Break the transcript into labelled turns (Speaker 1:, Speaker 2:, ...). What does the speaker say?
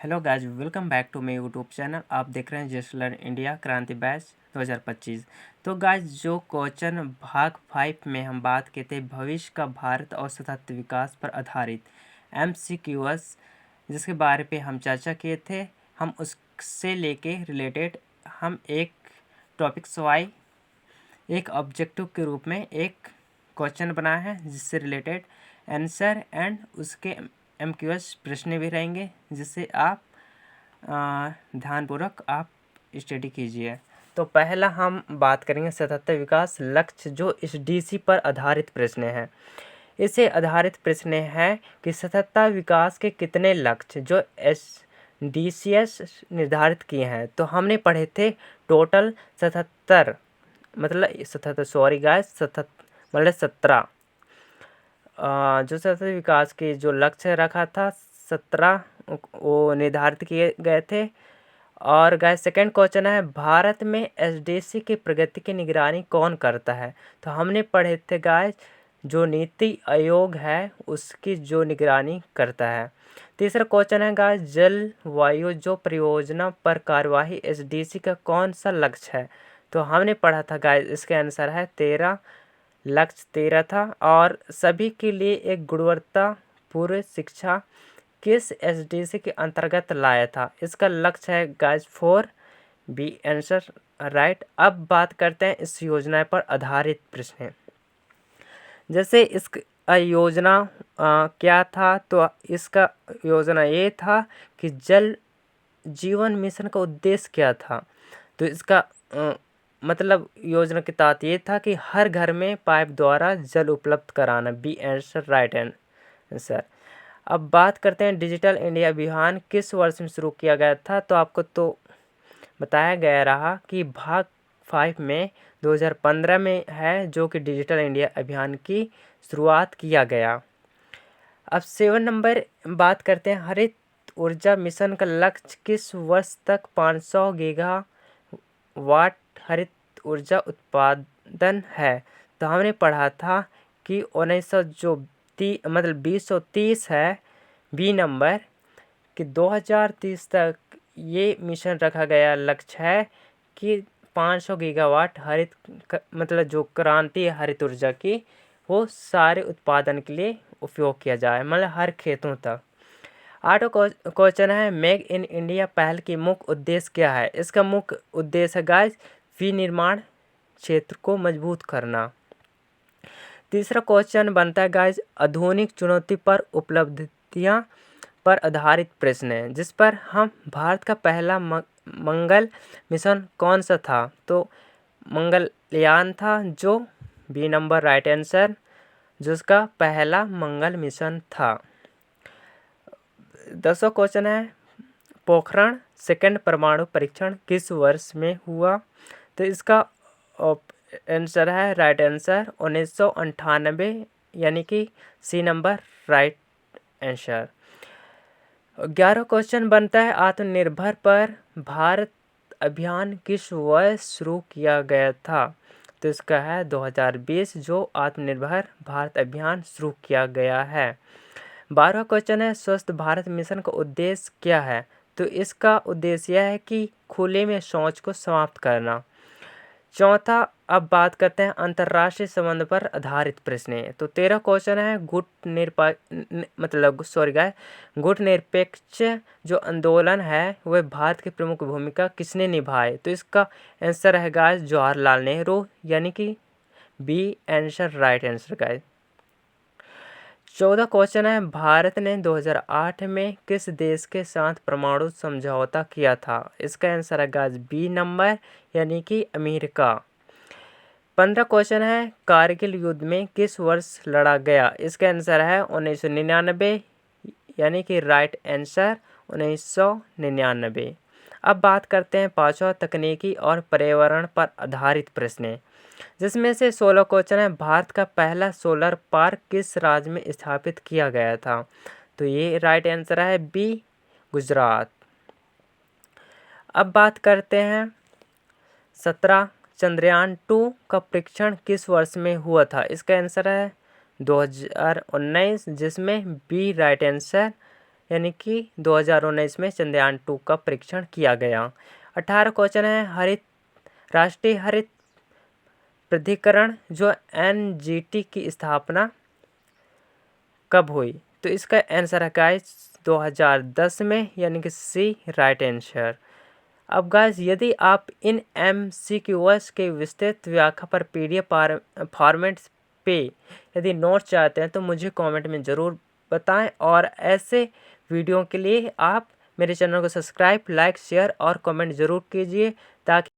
Speaker 1: Hello guys, welcome back to my YouTube channel. आप देख रहे हैं just learn India Kranti batch 2025। तो गाइस, जो क्वेश्चन भाग 5 में हम बात किए थे भविष्य का भारत और सतत विकास पर आधारित MCQs, जिसके बारे पे हम चर्चा किए थे, हम उससे लेके रिलेटेड हम एक टॉपिक वाइज एक ऑब्जेक्टिव के रूप में एक क्वेश्चन बनाया है, जिससे रिलेटेड आंसर एंड उसके MQs प्रश्न भी रहेंगे, जिससे आप ध्यानपूर्वक आप स्टडी कीजिए। तो पहला हम बात करेंगे सतत विकास लक्ष्य, जो इस DC पर आधारित प्रश्न है। इसे आधारित प्रश्न है कि सतत विकास के कितने लक्ष्य जो SDGs निर्धारित किए हैं। तो हमने पढ़े थे टोटल 77, मतलब 17 जो सतत विकास के जो लक्ष्य रखा था 17 वो निर्धारित किए गए थे। और गाइस, सेकंड क्वेश्चन है भारत में SDG की प्रगति की निगरानी कौन करता है। तो हमने पढ़े थे गाइस, जो नीति आयोग है उसकी जो निगरानी करता है। तीसरा क्वेश्चन है गाइस, जलवायु जो परियोजना पर कार्यवाही SDG का कौन सा लक्ष्य है। तो हमने पढ़ा था गाइस, इसका आंसर है 13, लक्ष्य 13 था। और सभी के लिए एक गुणवत्तापूर्ण शिक्षा किस SDG के अंतर्गत लाया था। इसका लक्ष्य है गाइस 4, बी आंसर राइट। अब बात करते हैं इस योजना पर आधारित प्रश्न। जैसे इस योजना क्या था, तो इसका योजना ये था कि जल जीवन मिशन का उद्देश्य क्या था। तो इसका मतलब योजना के तहत ये था कि हर घर में पाइप द्वारा जल उपलब्ध कराना, बी आंसर राइट आंसर। अब बात करते हैं डिजिटल इंडिया अभियान किस वर्ष में शुरू किया गया था। तो आपको तो बताया गया रहा कि भाग 5 में 2015 में है, जो कि डिजिटल इंडिया अभियान की शुरुआत किया गया। अब 7 नंबर बात करते हैं हरित ऊर्जा मिशन का लक्ष्य किस वर्ष तक 500 गीगावाट हरित ऊर्जा उत्पादन है। तो हमने पढ़ा था कि 2030 है, बी नंबर, कि 2030 तक ये मिशन रखा गया लक्ष्य है कि 500 गीगावाट मतलब जो क्रांति है हरित ऊर्जा की, वो सारे उत्पादन के लिए उपयोग किया जाए, मतलब हर खेतों तक। 8वां क्वेश्चन है मेक इन इंडिया पहल की मुख्य उद्देश्य क्या है। इसका मुख्य उद्देश्य है गाइस विनिर्माण क्षेत्र को मजबूत करना। तीसरा क्वेश्चन बनता है गाइस आधुनिक चुनौती पर उपलब्धियां पर आधारित प्रश्न है, जिस पर हम भारत का पहला मंगल मिशन कौन सा था। तो मंगलयान था, जो बी नंबर राइट आंसर, जिसका पहला मंगल मिशन था। 10वां क्वेश्चन है पोखरण सेकंड परमाणु परीक्षण किस वर्ष में हुआ। तो इसका आंसर है राइट आंसर 1998, यानी कि सी नंबर राइट आंसर। 11वां क्वेश्चन बनता है आत्मनिर्भर पर भारत अभियान किस वर्ष शुरू किया गया था। तो इसका है 2020, जो आत्मनिर्भर भारत अभियान शुरू किया गया है। 12वां क्वेश्चन है स्वस्थ भारत मिशन का उद्देश्य क्या है। तो इसका उद्देश्य यह है कि खुले में शौच को समाप्त करना। चौथा, अब बात करते हैं अंतर्राष्ट्रीय संबंध पर आधारित प्रश्न। तो 13 क्वेश्चन है गुट निरपेक्ष जो आंदोलन है वह भारत की प्रमुख भूमिका किसने निभाई। तो इसका आंसर है गाइस जवाहरलाल नेहरू, यानी कि B answer right answer guys. 14 question है भारत ने 2008 में किस देश के साथ परमाणु समझौता किया था। इसका आंसर है गाइस बी नंबर, यानी कि अमेरिका। 15 क्वेश्चन है कारगिल युद्ध में किस वर्ष लड़ा गया। इसका आंसर है 1999, यानी कि राइट आंसर 1999। अब बात करते हैं 5वां तकनीकी और पर्यावरण पर आधारित प्रश्न, जिसमें से 16 क्वेश्चन है भारत का पहला सोलर पार्क किस राज्य में स्थापित किया गया था। तो ये राइट आंसर है बी गुजरात। अब बात करते हैं 17 चंद्रयान 2 का परीक्षण किस वर्ष में हुआ था। इसका आंसर है 2019, जिसमें बी राइट आंसर यानी कि 2019 में चंद्रयान 2 का परीक्षण किया गया। 18 क्वेश्चन है राष्ट्रीय हरित प्राधिकरण जो एनजीटी की स्थापना कब हुई? तो इसका आंसर है गाइस 2010 में, यानी कि सी राइट आंसर। अब गाइस यदि आप इन MCQs के विस्तृत व्याख्या पर PDF फॉर्मेट पे यदि नोट्स चाहते हैं तो मुझे कमेंट में ज़रूर बताएं, और ऐसे वीडियो के लिए आप मेरे चैनल को सब्सक्राइब, लाइक, शेयर और कमेंट ज़रूर कीजिए ताकि